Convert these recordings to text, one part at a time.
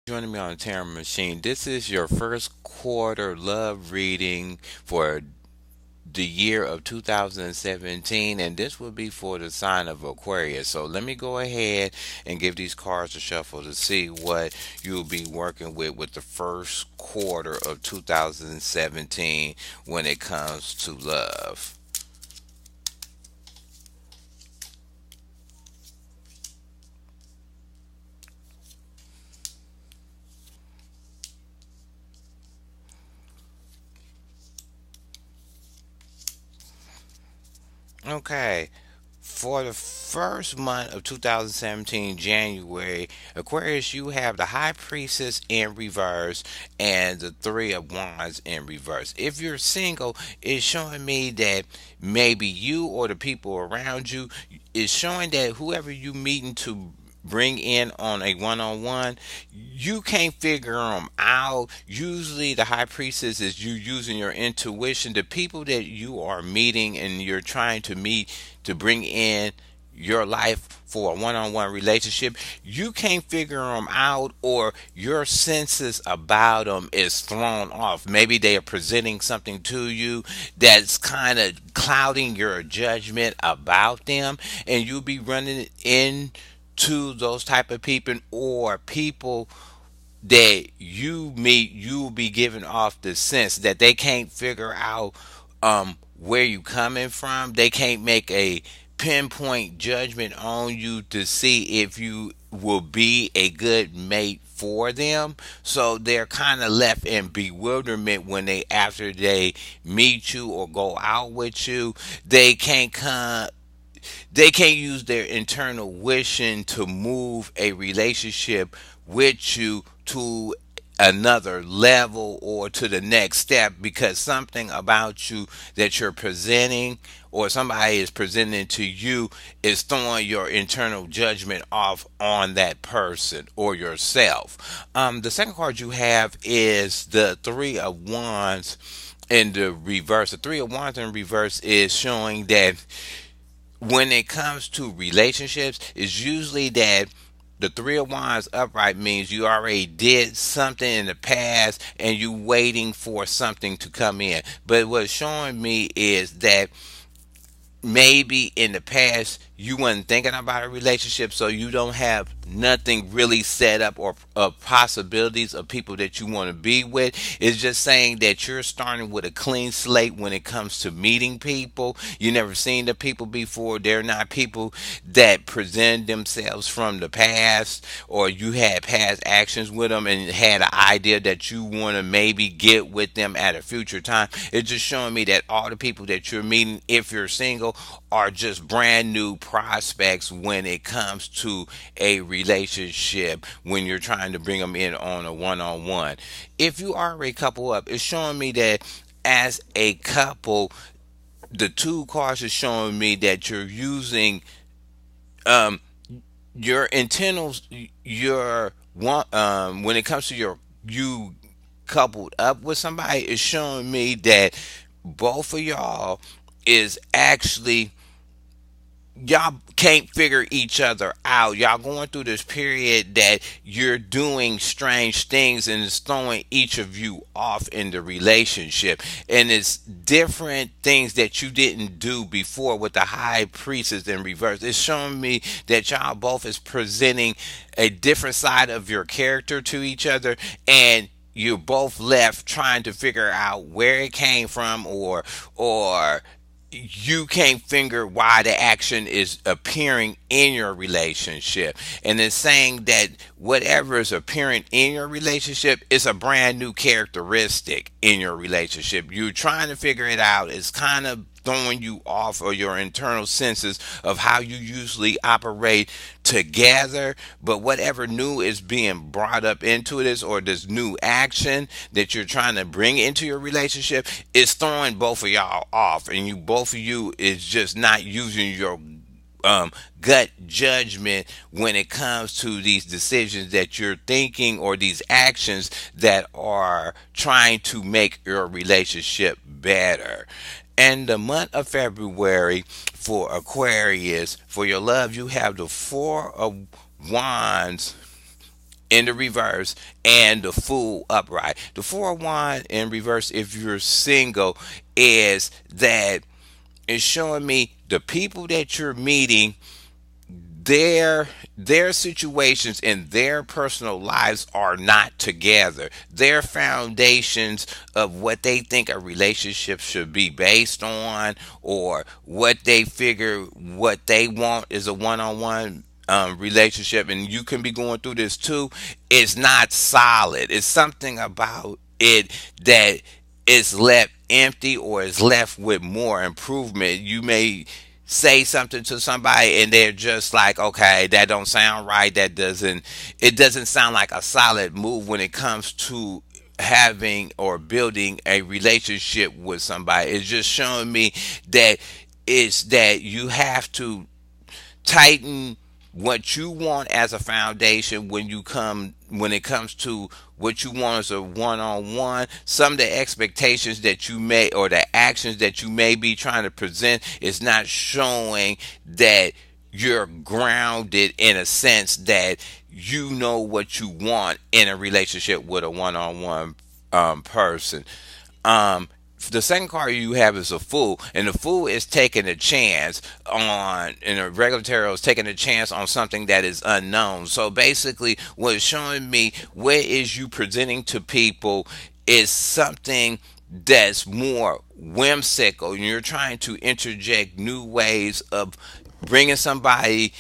Joining me on the Tarot Machine. This is your first quarter love reading for the year of 2017, and this will be for the sign of Aquarius. So let me go ahead and give these cards a shuffle to see what you'll be working with the first quarter of 2017 when it comes to love. Okay. For the first month of 2017, January, Aquarius, you have the High Priestess in reverse and the Three of Wands in reverse. If you're single, it's showing me that maybe you or the people around you is showing that whoever you meeting to bring in on a one-on-one, you can't figure them out. Usually the high priestess is you using your intuition. The people that you are meeting and you're trying to meet to bring in your life for a one-on-one relationship, you can't figure them out, or your senses about them is thrown off. Maybe they are presenting something to you that's kind of clouding your judgment about them, and you'll be running into those type of people, or people that you meet, you will be giving off the sense that they can't figure out where you coming from. They can't make a pinpoint judgment on you to see if you will be a good mate for them. So they're kind of left in bewilderment when they after they meet you or go out with you. They can't use their internal wishing to move a relationship with you to another level or to the next step, because something about you that you're presenting or somebody is presenting to you is throwing your internal judgment off on that person or yourself. The second card you have is the Three of Wands in the reverse. The Three of Wands in reverse is showing that when it comes to relationships, it's usually that the Three of Wands upright means you already did something in the past and you waiting for something to come in. But what's showing me is that maybe in the past you weren't thinking about a relationship, so you don't have nothing really set up or possibilities of people that you want to be with. It's just saying that you're starting with a clean slate when it comes to meeting people. You never seen the people before. They're not people that present themselves from the past, or you had past actions with them and had an idea that you want to maybe get with them at a future time. It's just showing me that all the people that you're meeting, if you're single, are just brand new prospects when it comes to a relationship when you're trying to bring them in on a one-on-one. If you are a couple up, it's showing me that as a couple, the two cards are showing me that you're using um your internals, your one when it comes to your you coupled up with somebody, is showing me that both of y'all is actually, y'all can't figure each other out. Y'all going through this period that you're doing strange things and it's throwing each of you off in the relationship. And it's different things that you didn't do before with the high priestess in reverse. It's showing me that y'all both is presenting a different side of your character to each other, and you're both left trying to figure out where it came from, or you can't figure why the action is appearing in your relationship. And it's saying that whatever is appearing in your relationship is a brand new characteristic in your relationship. You're trying to figure it out. It's kind of throwing you off of your internal senses of how you usually operate together. But whatever new is being brought up into this, or this new action that you're trying to bring into your relationship, is throwing both of y'all off, and you both of you is just not using your gut judgment when it comes to these decisions that you're thinking, or these actions that are trying to make your relationship better. And the month of February for Aquarius, for your love, you have the Four of Wands in the reverse, and the Fool upright. The Four of Wands in reverse, if you're single, is that it's showing me the people that you're meeting, their situations in their personal lives are not together. Their foundations of what they think a relationship should be based on, or what they figure what they want is a one-on-one relationship, and you can be going through this too, is not solid. It's something about it that is left empty or is left with more improvement. You may say something to somebody and they're just like, okay, that don't sound right, that doesn't, it doesn't sound like a solid move when it comes to having or building a relationship with somebody. It's just showing me that it's that you have to tighten what you want as a foundation when it comes to what you want as a one-on-one. Some of the expectations that you may, or the actions that you may be trying to present, is not showing that you're grounded in a sense that you know what you want in a relationship with a one-on-one person. um the second card you have is a Fool, and the Fool is taking a chance on, in a regular tarot, is taking a chance on something that is unknown. So basically, what it's showing me, what is you presenting to people, is something that's more whimsical, and you're trying to interject new ways of bringing somebody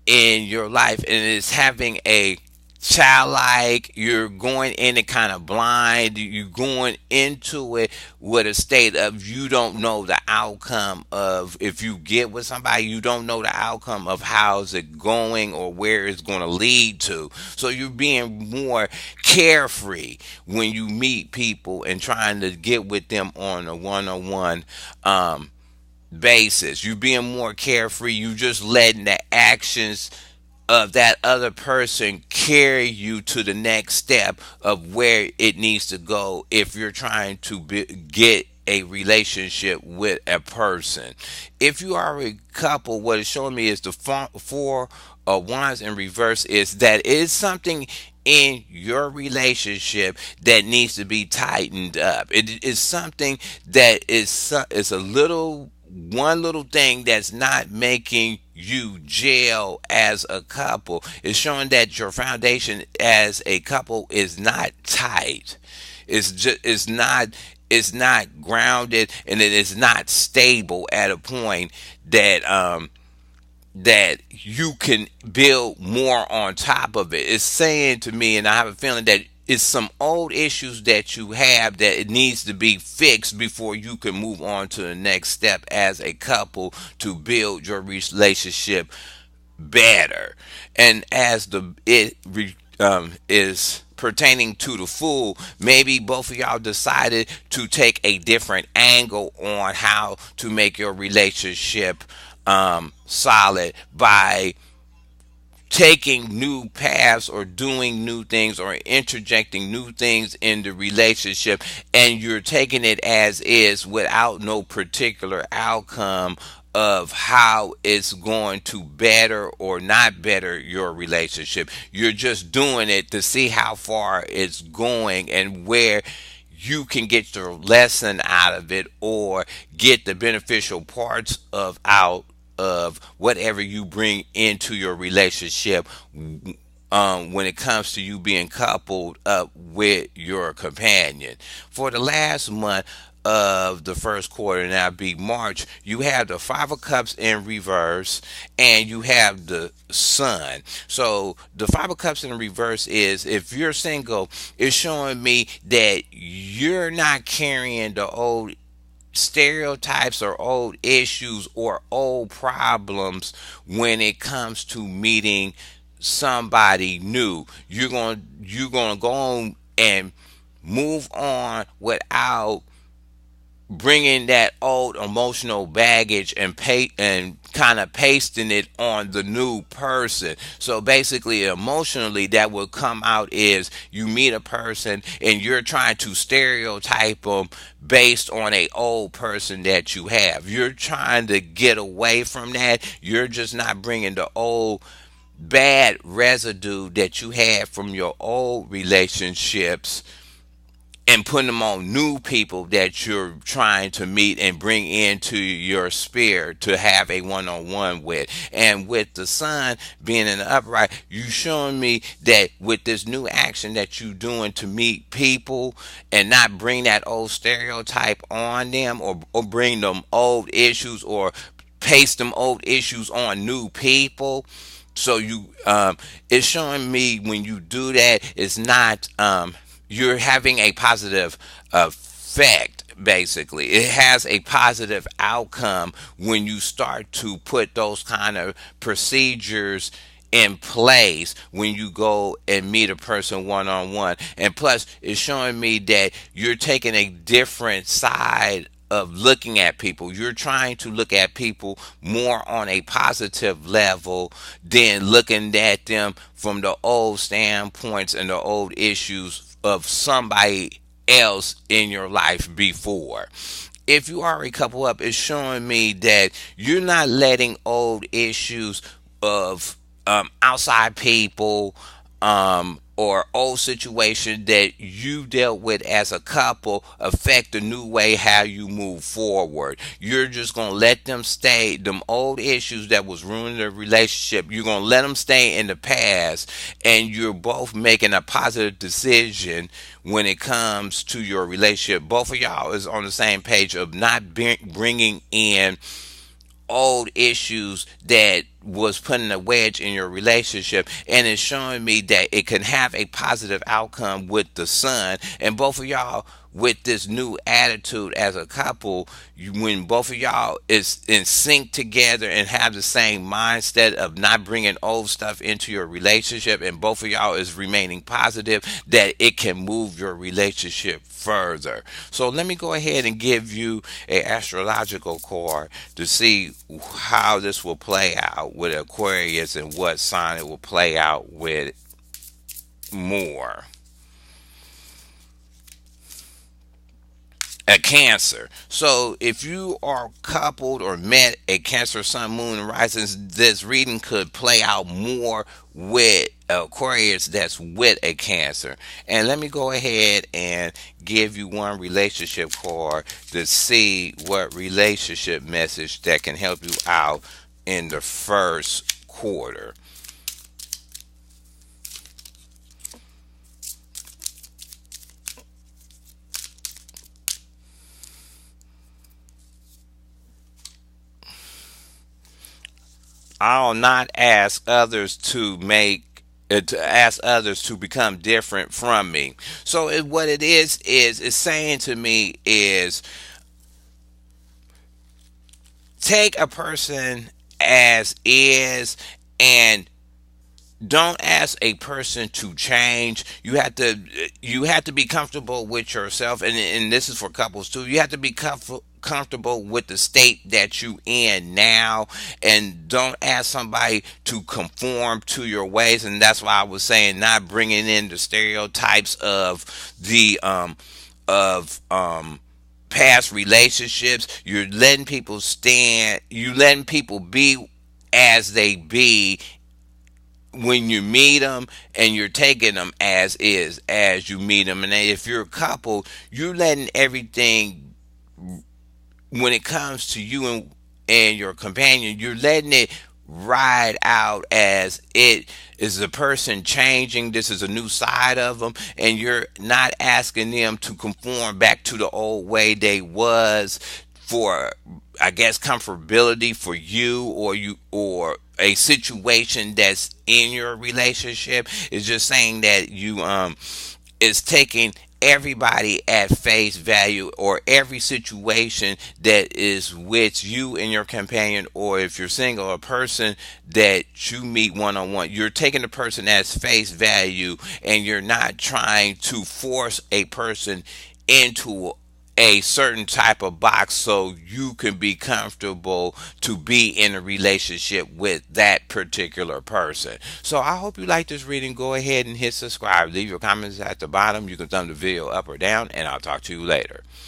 in your life, and it's having a childlike, you're going in it kind of blind, you're going into it with a state of, you don't know the outcome of, if you get with somebody, you don't know the outcome of how's it going or where it's going to lead to. So you're being more carefree when you meet people and trying to get with them on a one-on-one basis. You being more carefree. You just letting the actions of that other person carry you to the next step of where it needs to go if you're trying to get a relationship with a person. If you are a couple, what it's showing me is the four of Wands in reverse, is that it is something in your relationship that needs to be tightened up. It is something that is a little, one little thing that's not making you gel as a couple. It's showing that your foundation as a couple is not tight. It's not grounded, and it is not stable at a point that that you can build more on top of it. It's saying to me, and I have a feeling that it's some old issues that you have that it needs to be fixed before you can move on to the next step as a couple to build your relationship better. And as is pertaining to the Fool, maybe both of y'all decided to take a different angle on how to make your relationship solid by taking new paths or doing new things or interjecting new things in the relationship, and you're taking it as is without no particular outcome of how it's going to better or not better your relationship. You're just doing it to see how far it's going and where you can get your lesson out of it, or get the beneficial parts of out of whatever you bring into your relationship, when it comes to you being coupled up with your companion. For the last month of the first quarter, now be March, you have the Five of Cups in reverse, and you have the Sun. So the Five of Cups in reverse is, if you're single, it's showing me that you're not carrying the old stereotypes or old issues or old problems when it comes to meeting somebody new. You're going to go on and move on without bringing that old emotional baggage and kind of pasting it on the new person. So basically, emotionally, that will come out is, you meet a person and you're trying to stereotype them based on a old person that you have. You're trying to get away from that. You're just not bringing the old bad residue that you had from your old relationships and putting them on new people that you're trying to meet and bring into your sphere to have a one-on-one with. And with the sun being in the upright, you showing me that with this new action that you doing to meet people and not bring that old stereotype on them, or bring them old issues, or paste them old issues on new people. So you it's showing me when you do that, it's not you're having a positive effect. Basically, it has a positive outcome when you start to put those kind of procedures in place when you go and meet a person one on one. And plus, it's showing me that you're taking a different side of looking at people. You're trying to look at people more on a positive level than looking at them from the old standpoints and the old issues of somebody else in your life before. If you already couple up, it's showing me that you're not letting old issues of outside people, or old situation that you dealt with as a couple affect the new way how you move forward. You're just gonna let them stay. Them old issues that was ruining the relationship, you're gonna let them stay in the past, and you're both making a positive decision when it comes to your relationship. Both of y'all is on the same page of not bringing in old issues that was putting a wedge in your relationship. And it's showing me that it can have a positive outcome with the sun, and both of y'all with this new attitude as a couple. When both of y'all is in sync together and have the same mindset of not bringing old stuff into your relationship, and both of y'all is remaining positive, that it can move your relationship further. So let me go ahead and give you a astrological card to see how this will play out with Aquarius, and what sign it will play out with more. A Cancer. So if you are coupled or met a Cancer sun, moon, and rising, this reading could play out more with Aquarius that's with a Cancer. And let me go ahead and give you one relationship card to see what relationship message that can help you out in the first quarter. I'll not ask others to ask others to become different from me. So what it is it's saying to me is, take a person as is, and don't ask a person to change. You have to be comfortable with yourself, and this is for couples too. You have to be comfortable with the state that you in now, and don't ask somebody to conform to your ways. And that's why I was saying, not bringing in the stereotypes of past relationships. You're letting people stand. You letting people be as they be when you meet them, and you're taking them as is as you meet them. And if you're a couple, you're letting everything, when it comes to you and your companion, you're letting it ride out as it is a person changing. This is a new side of them, and you're not asking them to conform back to the old way they was, for, I guess, comfortability for you, or a situation that's in your relationship. Is just saying that you is taking everybody at face value, or every situation that is with you and your companion, or if you're single, a person that you meet one on one. You're taking the person as face value, and you're not trying to force a person into a certain type of box so you can be comfortable to be in a relationship with that particular person. So I hope you like this reading. Go ahead and hit subscribe. Leave your comments at the bottom. You can thumb the video up or down, and I'll talk to you later.